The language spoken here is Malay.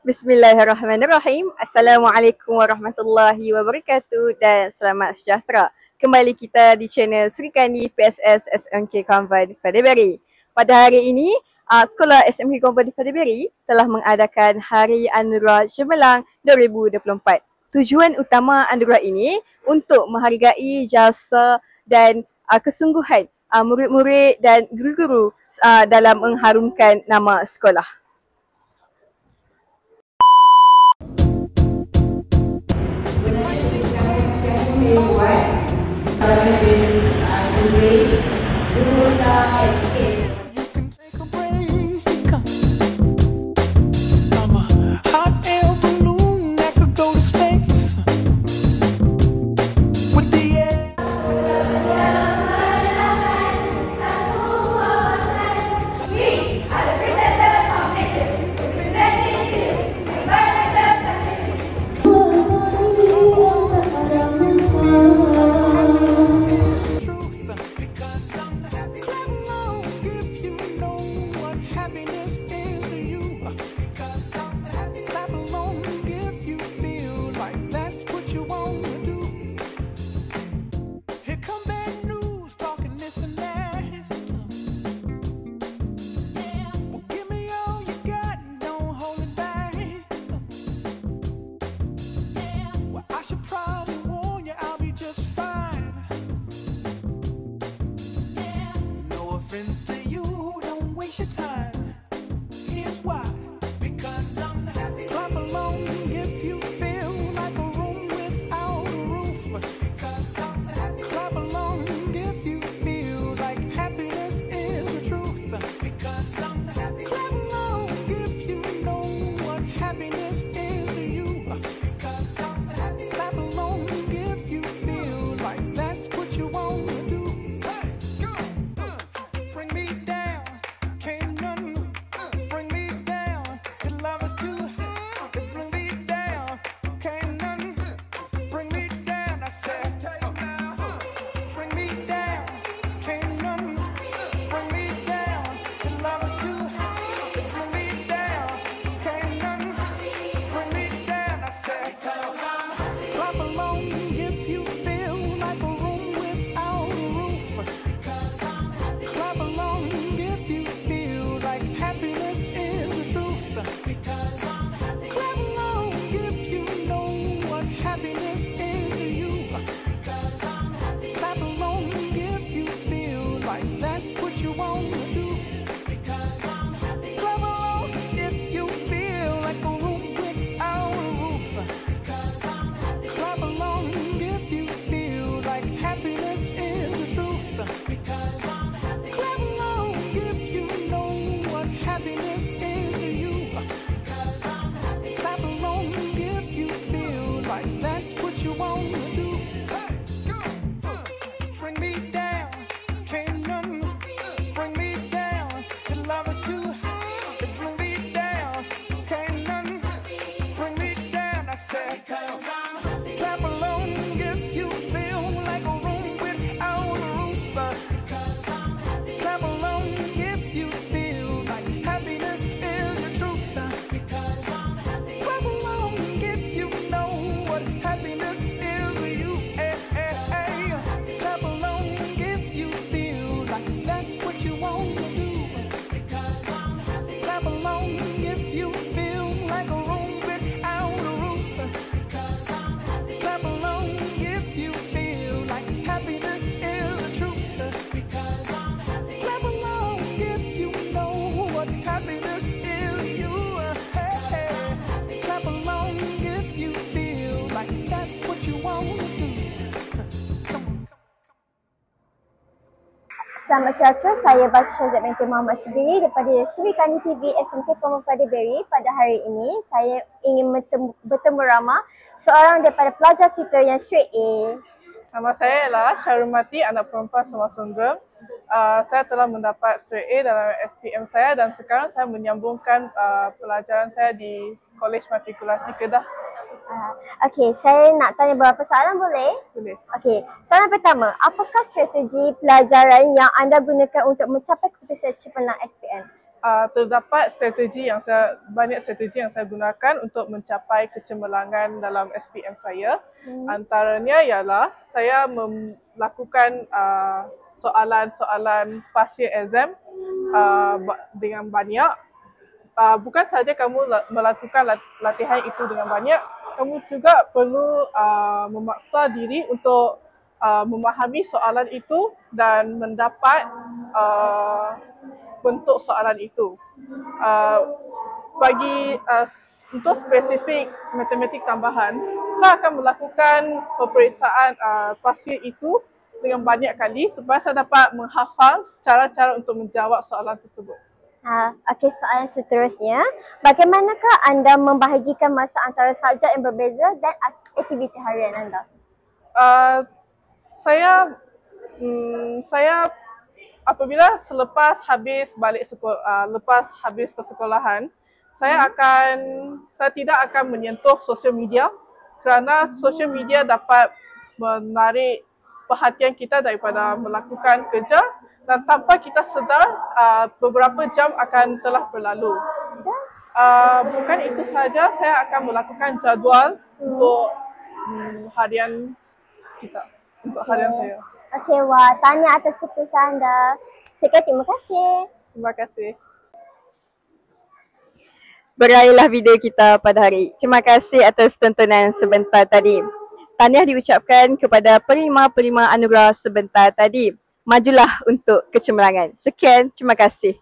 Bismillahirrahmanirrahim. Assalamualaikum warahmatullahi wabarakatuh dan selamat sejahtera. Kembali kita di channel Serikani PSS SMK Convent Padbury. Pada hari ini, Sekolah SMK Convent Padbury telah mengadakan Hari Anugerah Cemerlang 2024. Tujuan utama anugerah ini untuk menghargai jasa dan kesungguhan murid-murid dan guru-guru dalam mengharumkan nama sekolah. Selamat sejahtera, saya Batu Syazad binti Muhammad Subiri daripada Serikani TV SMK Convent Padbury. Pada hari ini, saya ingin bertemu ramah seorang daripada pelajar kita yang straight A. Nama saya ialah Syarumati, anak perempuan Semar Sundram. Saya telah mendapat straight A dalam SPM saya dan sekarang saya menyambungkan pelajaran saya di Kolej Matrikulasi Kedah. Okey, saya nak tanya beberapa soalan boleh? Boleh. Okey, soalan pertama, apakah strategi pelajaran yang anda gunakan untuk mencapai keputusan cemerlang SPM? terdapat banyak strategi yang saya gunakan untuk mencapai kecemerlangan dalam SPM saya. Antaranya ialah saya melakukan soalan-soalan pasir exam dengan banyak. Bukan sahaja kamu melakukan latihan itu dengan banyak, kamu juga perlu memaksa diri untuk memahami soalan itu dan mendapat bentuk soalan itu. Untuk spesifik matematik tambahan, saya akan melakukan peperiksaan pasir itu dengan banyak kali supaya saya dapat menghafal cara-cara untuk menjawab soalan tersebut. Okey, soalan seterusnya. Bagaimanakah anda membahagikan masa antara subjek yang berbeza dan aktiviti harian anda? Saya apabila lepas habis persekolahan, saya tidak akan menyentuh sosial media kerana sosial media dapat menarik perhatian kita daripada melakukan kerja dan tanpa kita sedar beberapa jam akan telah berlalu. Bukan itu sahaja, saya akan melakukan jadual untuk harian kita, untuk harian saya. Okey, wah, tanya atas keputusan anda. Sekian, terima kasih. Terima kasih. Berakhirlah video kita pada hari. Terima kasih atas tontonan sebentar tadi. Tahniah diucapkan kepada penerima anugerah sebentar tadi. Majulah untuk kecemerlangan. Sekian, terima kasih.